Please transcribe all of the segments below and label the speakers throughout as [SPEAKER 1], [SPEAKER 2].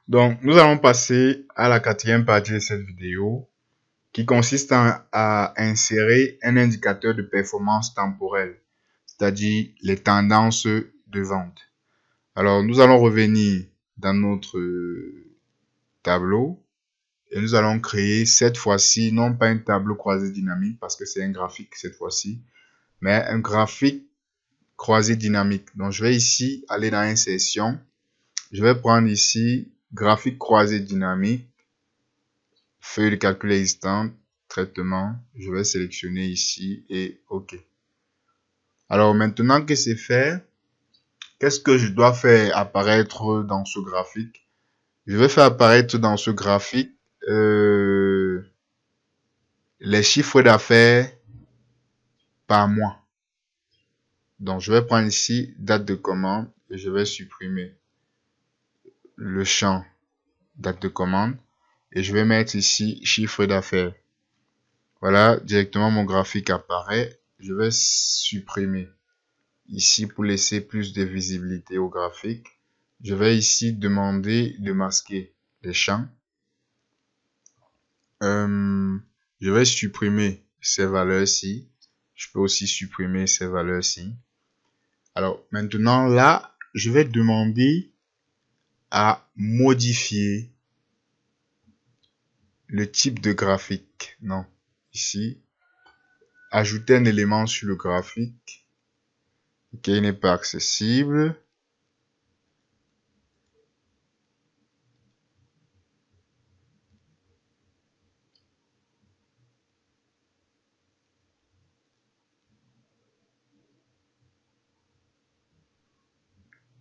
[SPEAKER 1] Donc, nous allons passer à la quatrième partie de cette vidéo qui consiste à insérer un indicateur de performance temporelle, c'est-à-dire les tendances de vente. Alors, nous allons revenir dans notre tableau et nous allons créer cette fois-ci, non pas un tableau croisé dynamique parce que c'est un graphique cette fois-ci, mais un graphique croisé dynamique. Donc, je vais ici aller dans Insertion. Je vais prendre ici graphique croisé dynamique, feuille de calcul existante, traitement. Je vais sélectionner ici et OK. Alors maintenant que c'est fait, qu'est-ce que je dois faire apparaître dans ce graphique? Je vais faire apparaître dans ce graphique les chiffres d'affaires par mois. Donc je vais prendre ici date de commande et je vais supprimer le champ date de commande et je vais mettre ici chiffre d'affaires. Voilà, directement mon graphique apparaît. Je vais supprimer ici pour laisser plus de visibilité au graphique. Je vais ici demander de masquer les champs. Je vais supprimer ces valeurs-ci. Je peux aussi supprimer ces valeurs-ci. Alors maintenant là, je vais demander à modifier le type de graphique. Non, ici, ajouter un élément sur le graphique qui n'est pas accessible.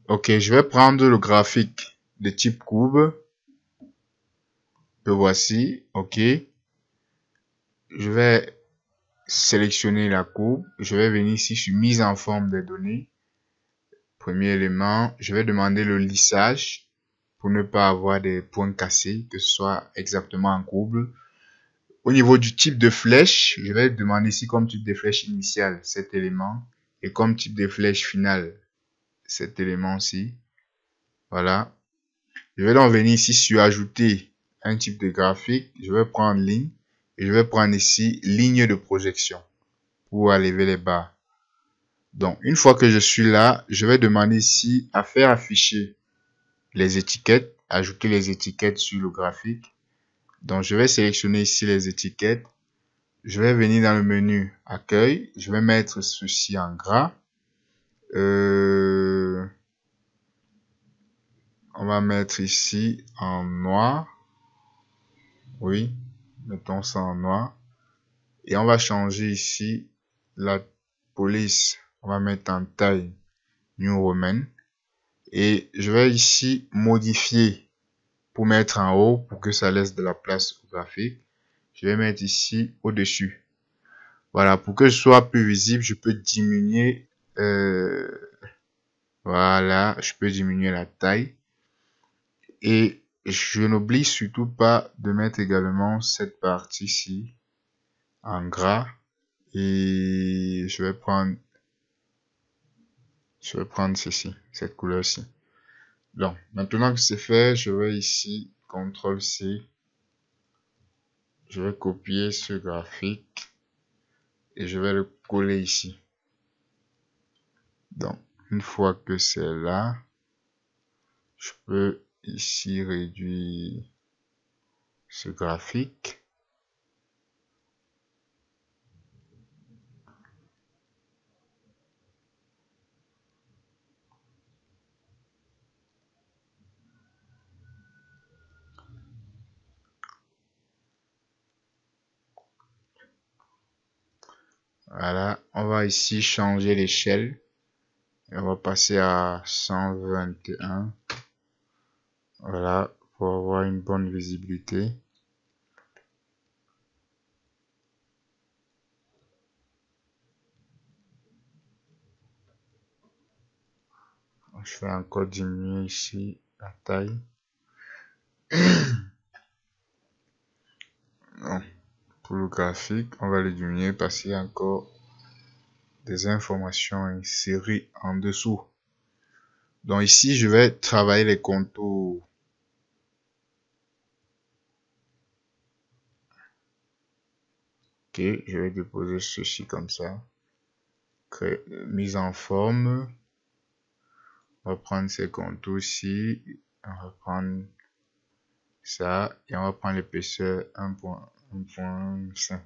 [SPEAKER 1] Ok, je vais prendre le graphique de type courbe. Le voici, ok. Je vais sélectionner la courbe. Je vais venir ici sur mise en forme des données. Premier élément, je vais demander le lissage pour ne pas avoir des points cassés, que ce soit exactement en courbe. Au niveau du type de flèche, je vais demander ici comme type de flèche initiale cet élément et comme type de flèche finale cet élément-ci. Voilà. Je vais donc venir ici sur ajouter un type de graphique. Je vais prendre ligne et je vais prendre ici ligne de projection pour lever les barres. Donc, une fois que je suis là, je vais demander ici à faire afficher les étiquettes, ajouter les étiquettes sur le graphique. Donc, je vais sélectionner ici les étiquettes. Je vais venir dans le menu accueil. Je vais mettre ceci en gras. On va mettre ici en noir. Oui, mettons ça en noir. Et on va changer ici la police. On va mettre en taille New Roman. Et je vais ici modifier pour mettre en haut pour que ça laisse de la place au graphique. Je vais mettre ici au-dessus. Voilà, pour que ce soit plus visible, je peux diminuer. Voilà, je peux diminuer la taille. Et je n'oublie surtout pas de mettre également cette partie-ci en gras. Et je vais prendre ceci, cette couleur-ci. Donc, maintenant que c'est fait, je vais ici, CTRL-C. Je vais copier ce graphique et je vais le coller ici. Donc, une fois que c'est là, je peux ici réduire ce graphique. Voilà, on va ici changer l'échelle. On va passer à 121. Voilà, pour avoir une bonne visibilité. Je vais encore diminuer ici la taille. Non. Pour le graphique, on va le diminuer parce qu'il y a encore des informations insérées en dessous. Donc ici, je vais travailler les contours Ok, je vais déposer ceci comme ça. Mise en forme. On va prendre ces contours ici. On va prendre ça. Et on va prendre l'épaisseur 1.5.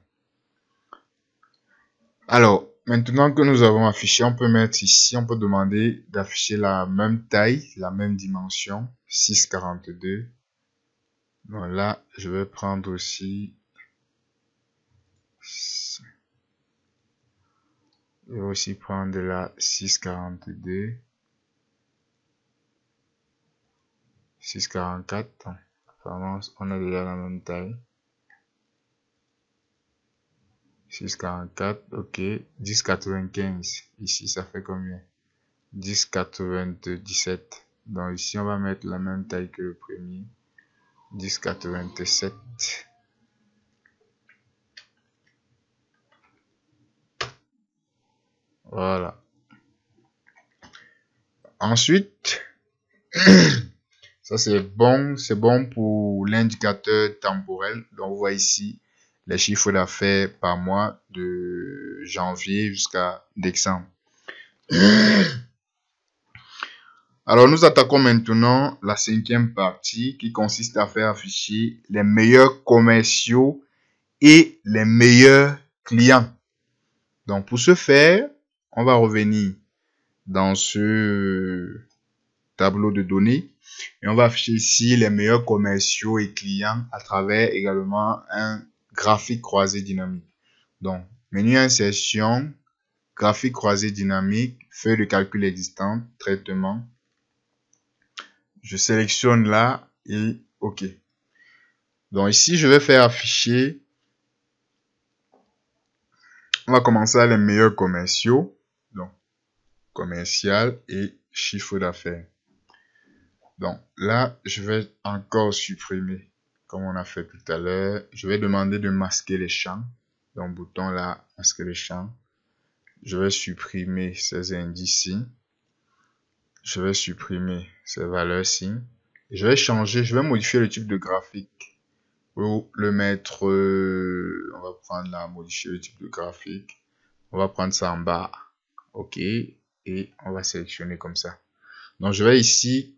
[SPEAKER 1] Alors, maintenant que nous avons affiché, on peut mettre ici, on peut demander d'afficher la même taille, la même dimension, 6,42. Donc là, je vais prendre aussi, je vais aussi prendre la 6,42, 6,44. Apparemment, on a déjà la même taille. 6,44, ok. 10,95. Ici, ça fait combien? 10,97. Donc ici, on va mettre la même taille que le premier. 10,87. Voilà. Ensuite, ça c'est bon pour l'indicateur temporel. Donc on voit ici les chiffres d'affaires par mois de janvier jusqu'à décembre. Alors nous attaquons maintenant la 5e partie qui consiste à faire afficher les meilleurs commerciaux et les meilleurs clients. Donc pour ce faire, on va revenir dans ce tableau de données et on va afficher ici les meilleurs commerciaux et clients à travers également un graphique croisé dynamique. Donc menu insertion, graphique croisé dynamique, feuille de calcul existante, traitement. Je sélectionne là et OK. Donc ici, je vais faire afficher. On va commencer à les meilleurs commerciaux. Donc, commercial et chiffre d'affaires. Donc là, je vais encore supprimer, comme on a fait tout à l'heure. Je vais demander de masquer les champs. Donc, bouton là, masquer les champs. Je vais supprimer ces indices-ci. Je vais supprimer ces valeurs-ci. Je vais changer, je vais modifier le type de graphique. Pour le mettre, on va prendre là, modifier le type de graphique. On va prendre ça en bas. OK. Et on va sélectionner comme ça. Donc, je vais ici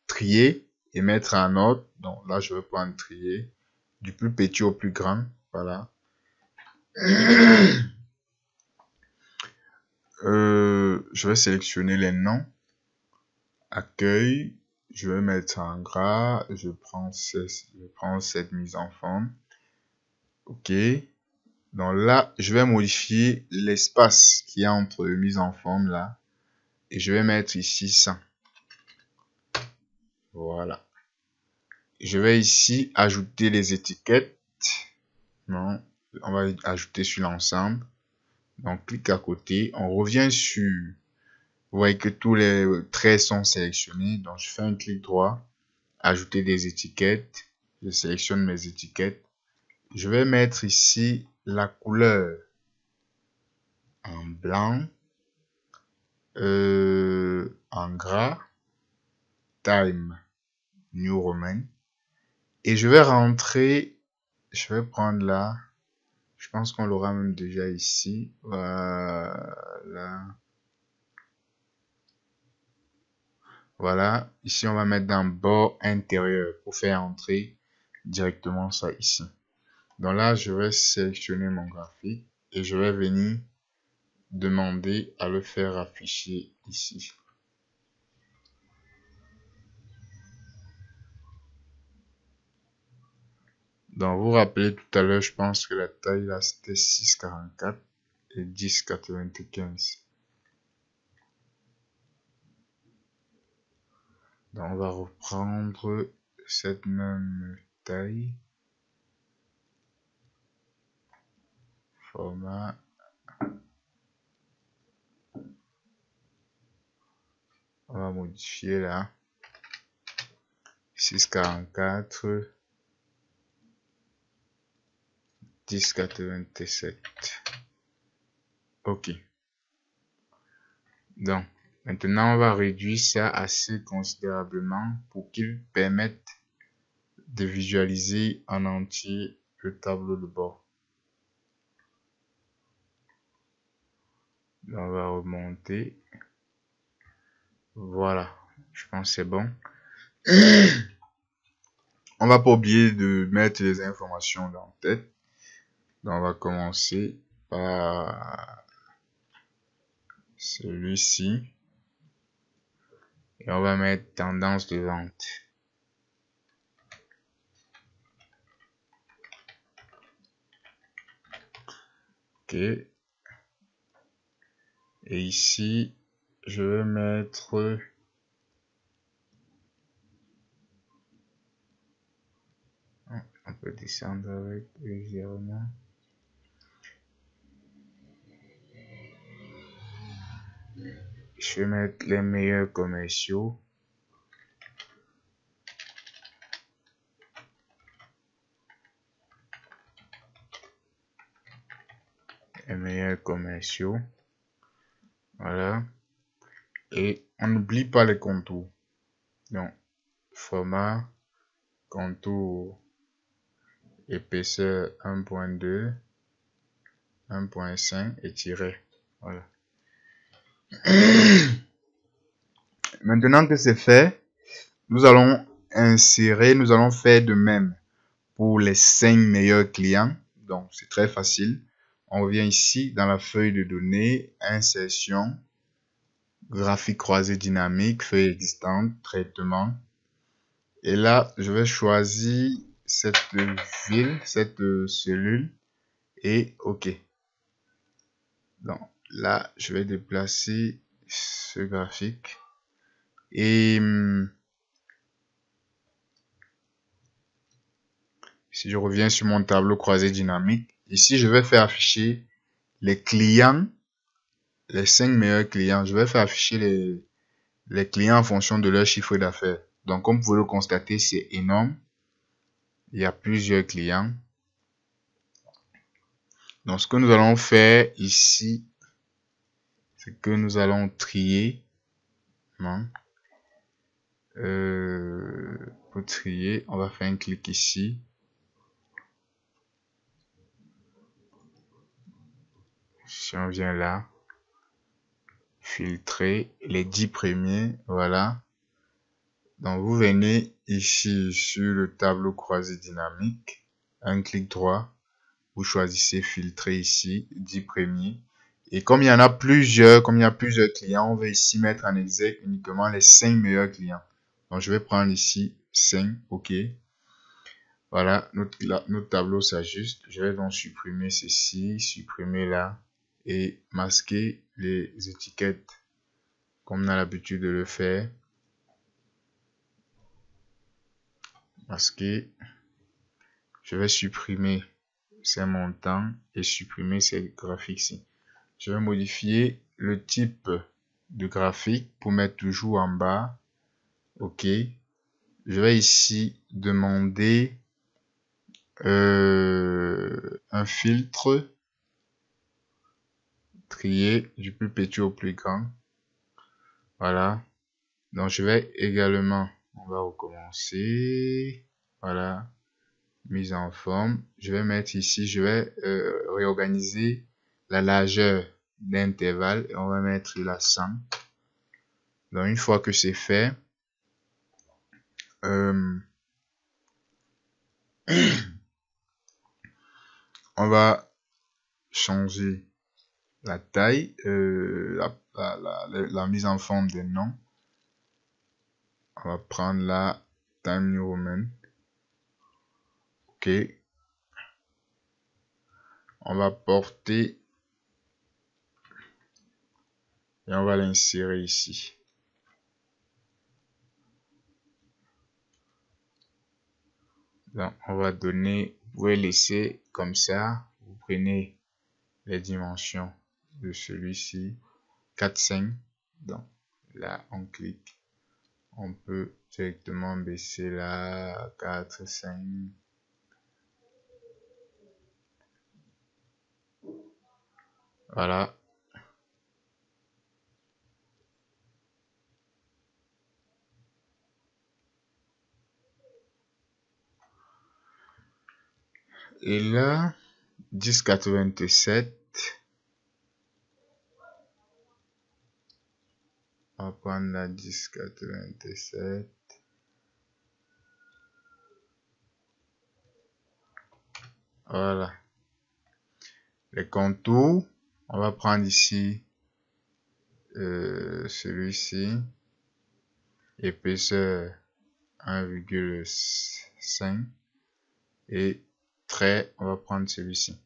[SPEAKER 1] trier et mettre en ordre. Donc là, je vais prendre trier du plus petit au plus grand. Voilà. Je vais sélectionner les noms. Accueil. Je vais mettre en gras. Je prends cette mise en forme. OK. Donc là, je vais modifier l'espace qui est entre mise en forme là. Et je vais mettre ici 100. Voilà. Je vais ici ajouter les étiquettes. Non, on va ajouter sur l'ensemble. Donc, clique à côté. On revient sur... Vous voyez que tous les traits sont sélectionnés. Donc, je fais un clic droit. Ajouter des étiquettes. Je sélectionne mes étiquettes. Je vais mettre ici la couleur en blanc. En gras. Time New Roman. Et je vais rentrer... Je vais prendre là... Je pense qu'on l'aura même déjà ici. Voilà. Voilà. Ici, on va mettre dans bord intérieur pour faire entrer directement ça ici. Donc là, je vais sélectionner mon graphique et je vais venir demander à le faire afficher ici. Donc, vous vous rappelez tout à l'heure, je pense que la taille là, c'était 6,44 et 10,95. Donc, on va reprendre cette même taille. Format. On va modifier là. 6,44. 10,87. OK. Donc, maintenant, on va réduire ça assez considérablement pour qu'il permette de visualiser en entier le tableau de bord. On va remonter. Voilà, je pense que c'est bon. On va pas oublier de mettre les informations dans la tête. Donc on va commencer par celui-ci. Et on va mettre tendance de vente. Ok. Et ici, je vais mettre on peut descendre avec légèrement. Je vais mettre les meilleurs commerciaux. Les meilleurs commerciaux. Voilà. Et on n'oublie pas les contours. Donc, format, contour, épaisseur 1.2, 1.5 et tiret. Voilà. Maintenant que c'est fait, nous allons insérer, nous allons faire de même pour les 5 meilleurs clients. Donc, c'est très facile. On revient ici dans la feuille de données, insertion, graphique croisé dynamique, feuille existante, traitement. Et là, je vais choisir cette ville, cette cellule et OK. Donc là, je vais déplacer ce graphique et si je reviens sur mon tableau croisé dynamique, ici, je vais faire afficher les clients, les 5 meilleurs clients. Je vais faire afficher les clients en fonction de leur chiffre d'affaires. Donc, comme vous pouvez le constater, c'est énorme. Il y a plusieurs clients. Donc, ce que nous allons faire ici, c'est que nous allons trier. Pour trier, on va faire un clic ici. Si on vient là, filtrer les 10 premiers, voilà. Donc, vous venez ici sur le tableau croisé dynamique, un clic droit. Vous choisissez filtrer ici, 10 premiers. Et comme il y en a plusieurs, comme il y a plusieurs clients, on va ici mettre en exergue uniquement les 5 meilleurs clients. Donc, je vais prendre ici 5, OK. Voilà, notre tableau s'ajuste. Je vais donc supprimer ceci, supprimer là et masquer les étiquettes comme on a l'habitude de le faire. Masquer. Je vais supprimer ces montants et supprimer ces graphiques-ci. Je vais modifier le type de graphique pour mettre toujours en bas. OK. Je vais ici demander un filtre. Trier du plus petit au plus grand. Voilà. Donc, je vais également, on va recommencer. Voilà. Mise en forme. Je vais mettre ici, je vais réorganiser la largeur d'intervalle et on va mettre la 100. Donc, une fois que c'est fait, on va changer la taille, la mise en forme des noms. On va prendre la Time New Roman. OK. On va porter et on va l'insérer ici. Donc, on va donner, vous pouvez laisser comme ça. Vous prenez les dimensions de celui-ci, 4, 5. Donc, là, on clique. On peut directement baisser là, 4, 5. Voilà. Et là, 10,87. va prendre la 10,97. Voilà. Les contours, on va prendre ici celui-ci, épaisseur 1,5 et trait, on va prendre celui-ci.